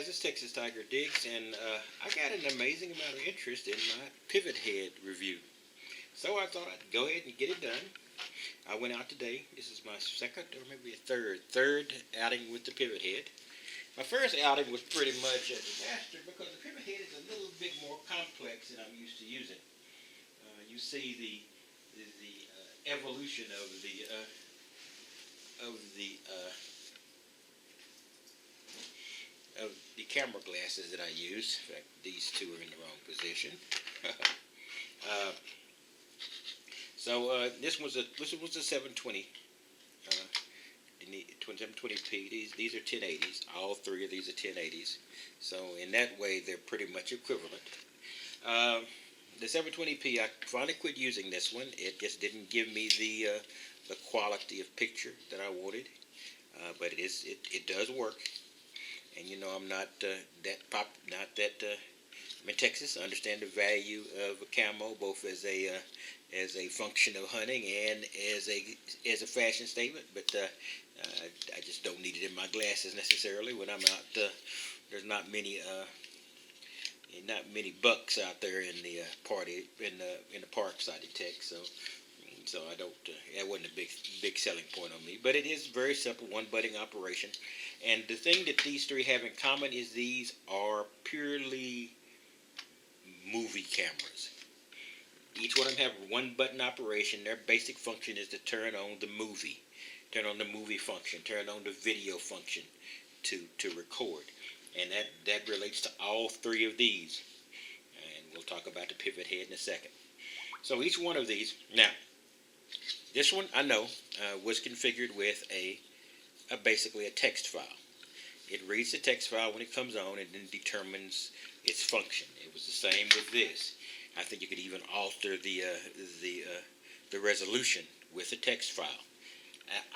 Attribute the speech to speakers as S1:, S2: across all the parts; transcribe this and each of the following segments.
S1: guys, it's Texas Tiger Diggs, and I got an amazing amount of interest in my Pivothead review. So I thought I'd go ahead and get it done. I went out today. This is my second or maybe a third outing with the Pivothead. My first outing was pretty much a disaster because the Pivothead is a little bit more complex than I'm used to using. You see the evolution of the camera glasses that I use. In fact, these two are in the wrong position. This was a 720, 720p. These are 1080s. All three of these are 1080s. So in that way, they're pretty much equivalent. The 720p, I finally quit using this one. It just didn't give me the quality of picture that I wanted, but it does work. And you know, I'm not I'm in Texas. I understand the value of a camo, both as a function of hunting and as a fashion statement. But I just don't need it in my glasses necessarily when I'm out. There's not many bucks out there in the park side of Texas. So I don't. That wasn't a big selling point on me. But it is very simple, one butting operation. And the thing that these three have in common is these are purely movie cameras. Each one of them have one button operation. Their basic function is to turn on the movie function, turn on the video function to record. And that relates to all three of these. And we'll talk about the Pivothead in a second. So each one of these, now, this one I know was configured with basically a text file. It reads the text file when it comes on and then determines its function. It was the same with this. I think you could even alter the resolution with the text file.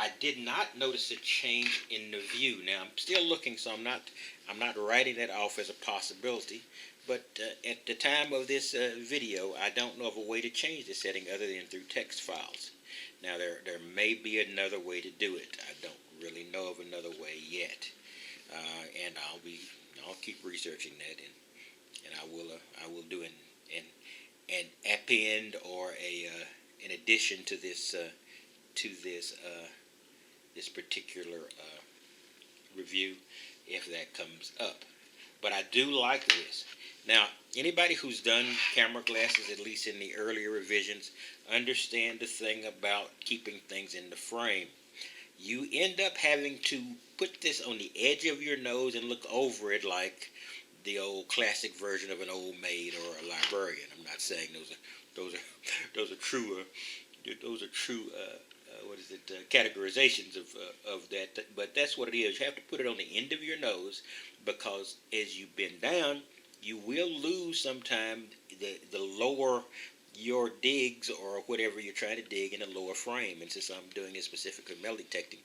S1: I did not notice a change in the view. Now I'm still looking, so I'm not writing that off as a possibility. But at the time of this video, I don't know of a way to change the setting other than through text files. Now there may be another way to do it. I don't really know of another way yet, and I'll keep researching that, and I will do an append or an addition to this this particular review if that comes up. But I do like this. Now, anybody who's done camera glasses, at least in the earlier revisions, understand the thing about keeping things in the frame. You end up having to put this on the edge of your nose and look over it like the old classic version of an old maid or a librarian. I'm not saying those are true categorizations of that, but that's what it is. You have to put it on the end of your nose because as you bend down, you will lose sometime the lower your digs or whatever you're trying to dig in the lower frame. And since I'm doing it specifically metal detecting,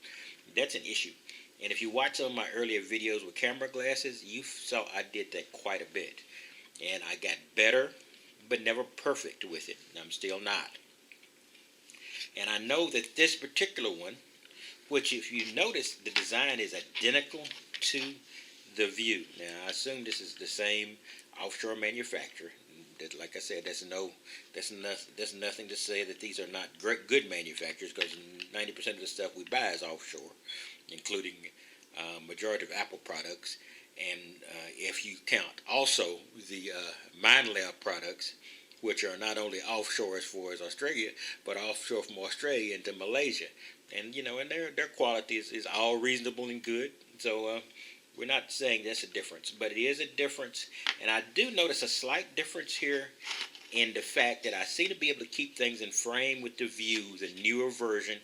S1: that's an issue. And if you watch some of my earlier videos with camera glasses, you saw I did that quite a bit. And I got better, but never perfect with it. I'm still not. And I know that this particular one, which if you notice, the design is identical to the Vue. Now, I assume this is the same offshore manufacturer. Like I said, that's nothing to say that these are not good manufacturers, because 90% of the stuff we buy is offshore, including majority of Apple products. And if you count also the MindLab products, which are not only offshore as far as Australia, but offshore from Australia into Malaysia. And, you know, and their quality is all reasonable and good. So we're not saying that's a difference, but it is a difference. And I do notice a slight difference here in the fact that I seem to be able to keep things in frame with the Vue, the newer version,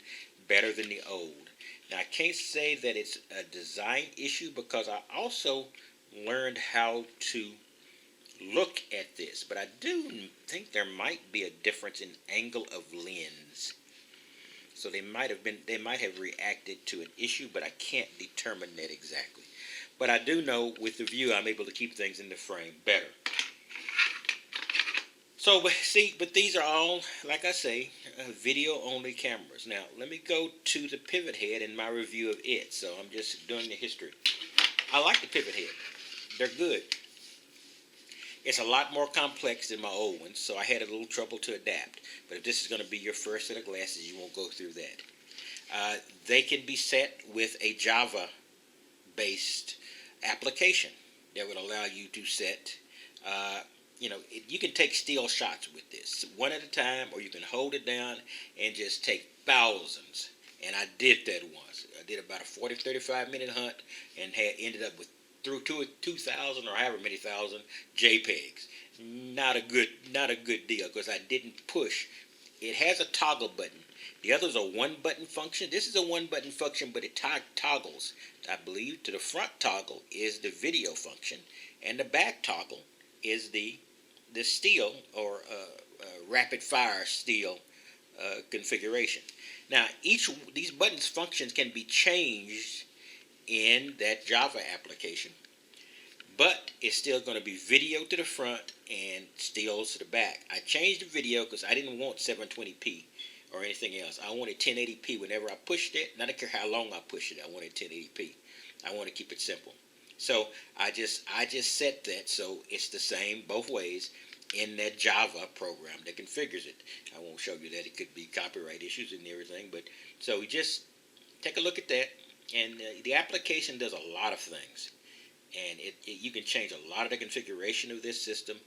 S1: better than the old. Now, I can't say that it's a design issue because I also learned how to look at this, but I do think there might be a difference in angle of lens. So they might have reacted to an issue, but I can't determine that exactly. But I do know with the Vue, I'm able to keep things in the frame better. So, but these are all, like I say, video-only cameras. Now, let me go to the Pivothead in my review of it. So I'm just doing the history. I like the Pivothead. they're good. It's a lot more complex than my old ones, so I had a little trouble to adapt. But if this is going to be your first set of glasses, you won't go through that. They can be set with a Java-based application that would allow you to set, you can take still shots with this, one at a time, or you can hold it down and just take thousands. And I did that once. I did about a 40, 35-minute hunt and ended up with through 2,000 or however many thousand JPEGs. Not a good deal because I didn't push. It has a toggle button. The other's a one-button function. This is a one-button function, but it toggles. I believe to the front toggle is the video function, and the back toggle is the still or rapid-fire still configuration. Now, each of these buttons functions can be changed in that Java application, but it's still going to be video to the front and stills to the back. I changed the video because I didn't want 720p or anything else. I wanted 1080p whenever I pushed it. I don't care how long I pushed it. I wanted 1080p. I want to keep it simple. So I just set that so it's the same both ways in that Java program that configures it. I won't show you that. It could be copyright issues and everything, but so we just take a look at that. And the application does a lot of things, and you can change a lot of the configuration of this system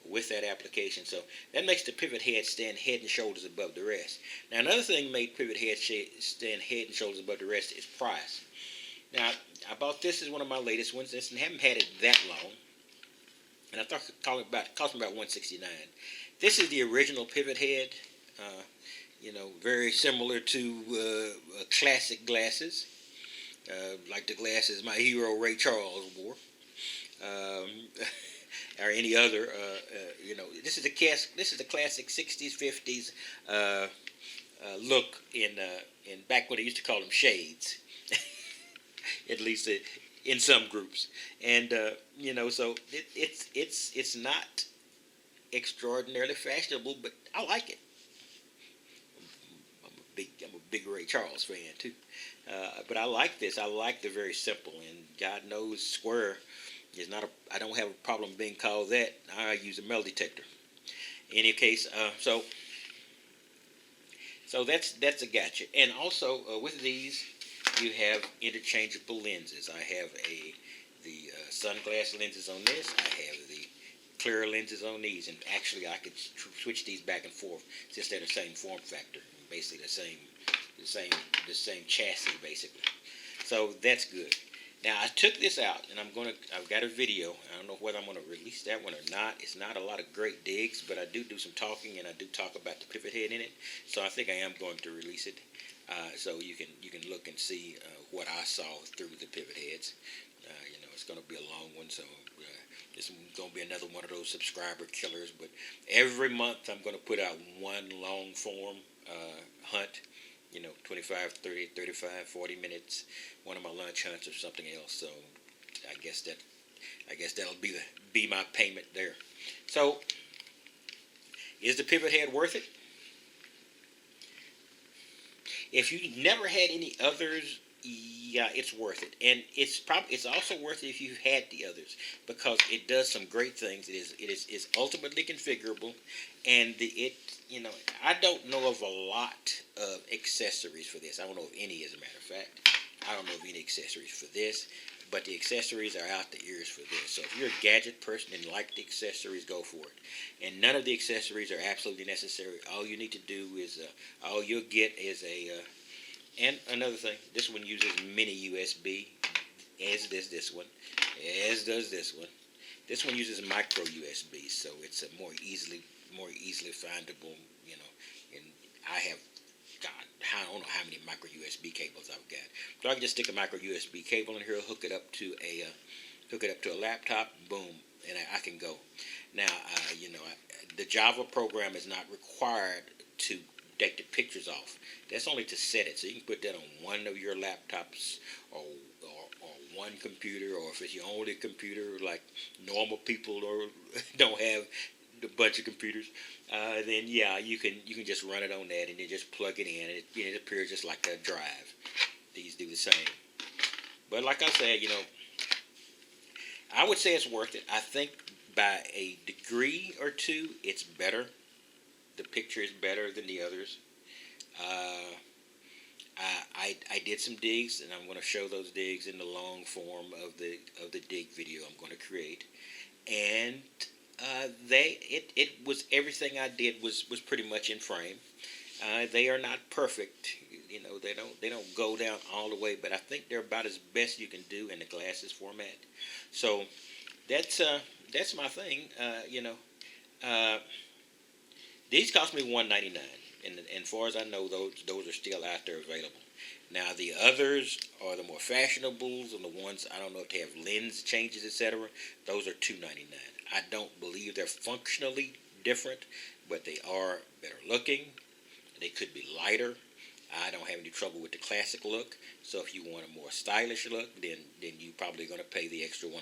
S1: with that application. So that makes the Pivothead stand head and shoulders above the rest. Now, another thing made Pivothead stand head and shoulders above the rest is price. Now, I bought this as one of my latest ones, and haven't had it that long, and I thought it cost me about $169. This is the original Pivothead. Very similar to classic glasses. Like the glasses my hero Ray Charles wore, or any other. This is the classic '60s, '50s look in back when they used to call them shades, at least in some groups. And so it's not extraordinarily fashionable, but I like it. I'm a big Ray Charles fan too. But I like this. I like the very simple, and God knows square is not I don't have a problem being called that. I use a metal detector. In any case, so that's a gotcha. And also with these, you have interchangeable lenses. I have the sunglass lenses on this. I have the clear lenses on these, and actually I could switch these back and forth since they're the same form factor, basically the same chassis basically. So that's good. Now I took this out, and I've got a video. I don't know whether I'm gonna release that one or not. It's not a lot of great digs, but I do some talking, and I do talk about the Pivothead in it. So I think I am going to release it, so you can look and see what I saw through the Pivotheads. It's going to be a long one, so this is going to be another one of those subscriber killers. But every month I'm going to put out one long form hunt. 25, 30, 35, 40 minutes, one of my lunch hunts or something else. So I guess that'll be my payment there. So is the Pivothead worth it? If you never had any others, yeah, it's worth it, and it's also worth it if you've had the others, because it does some great things. It's ultimately configurable, and I don't know of a lot of accessories for this. I don't know of any, as a matter of fact. I don't know of any accessories for this, but the accessories are out the ears for this. So if you're a gadget person and like the accessories, go for it. And none of the accessories are absolutely necessary. All you need to do is, all you'll get is and another thing, this one uses mini USB, as does this one, This one uses micro USB, so it's a more easily findable, and I have, I don't know how many micro USB cables I've got. So I can just stick a micro USB cable in here, hook it up to a laptop, boom, and I can go. Now, the Java program is not required to take the pictures off. That's only to set it, so you can put that on one of your laptops or one computer, or if it's your only computer, like normal people or don't have a bunch of computers, then yeah, you can just run it on that, and then just plug it in. It appears just like a drive. These do the same. But like I said, I would say it's worth it. I think by a degree or two, it's better. The picture is better than the others. Uh, I did some digs, and I'm going to show those digs in the long form of the dig video I'm going to create. And it was everything I did was pretty much in frame. They are not perfect, they don't go down all the way, but I think they're about as best you can do in the glasses format. So that's my thing. These cost me $199, and as far as I know, those are still out there available. Now the others are the more fashionables, and the ones I don't know if they have lens changes, etc. Those are $299. I don't believe they're functionally different, but they are better looking. They could be lighter. I don't have any trouble with the classic look. So if you want a more stylish look, then you're probably going to pay the extra $100,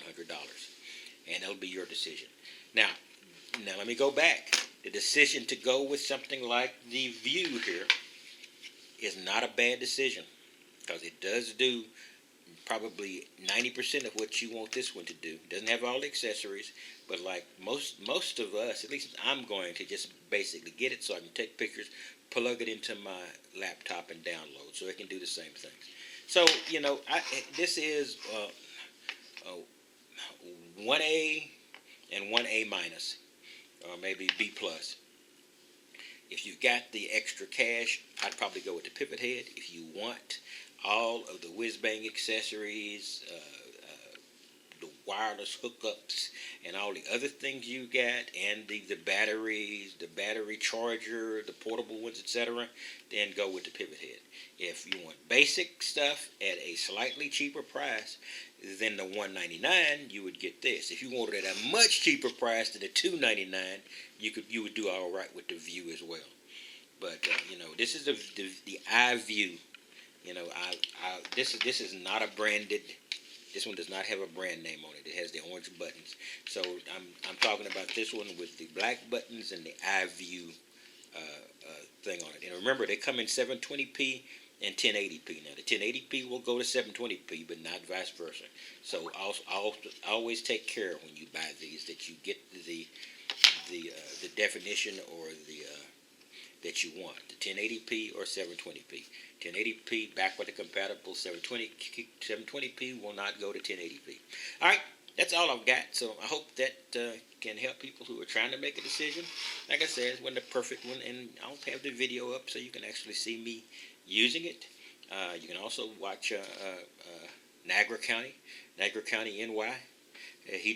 S1: and it'll be your decision. Now let me go back. The decision to go with something like the iVue here is not a bad decision, because it does do probably 90% of what you want this one to do. It doesn't have all the accessories, but like most of us, at least I'm going to just basically get it so I can take pictures, plug it into my laptop, and download, so it can do the same things. So this is 1A and 1A minus, or maybe B plus. If you've got the extra cash, I'd probably go with the Pivothead. If you want all of the whiz-bang accessories, the wireless hookups, and all the other things you got, and the batteries, the battery charger, the portable ones, etc., then go with the Pivothead. If you want basic stuff at a slightly cheaper price than the $199, you would get this. If you wanted it at a much cheaper price than the $299, you would do all right with the iVue as well. But this is the iVue. This is not a branded. This one does not have a brand name on it. It has the orange buttons. So I'm talking about this one with the black buttons and the iVue thing on it. And remember, they come in 720p and 1080p. Now the 1080p will go to 720p, but not vice versa. So I'll always take care when you buy these that you get the definition or the that you want, the 1080p or 720p. 1080p backward compatible, 720p will not go to 1080p. All right, that's all I've got. So I hope that can help people who are trying to make a decision. Like I said, it's one the perfect one, and I'll have the video up so you can actually see me using it. You can also watch Niagara County NY. He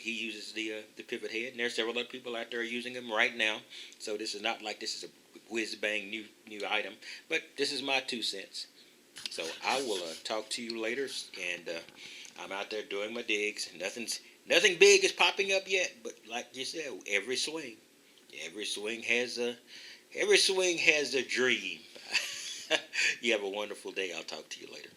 S1: uses the Pivothead, and there's several other people out there using them right now. So this is not like this is a whiz bang new item, but this is my 2 cents. So I will talk to you later, and I'm out there doing my digs. Nothing big is popping up yet, but like you said, every swing has a dream. You have a wonderful day. I'll talk to you later.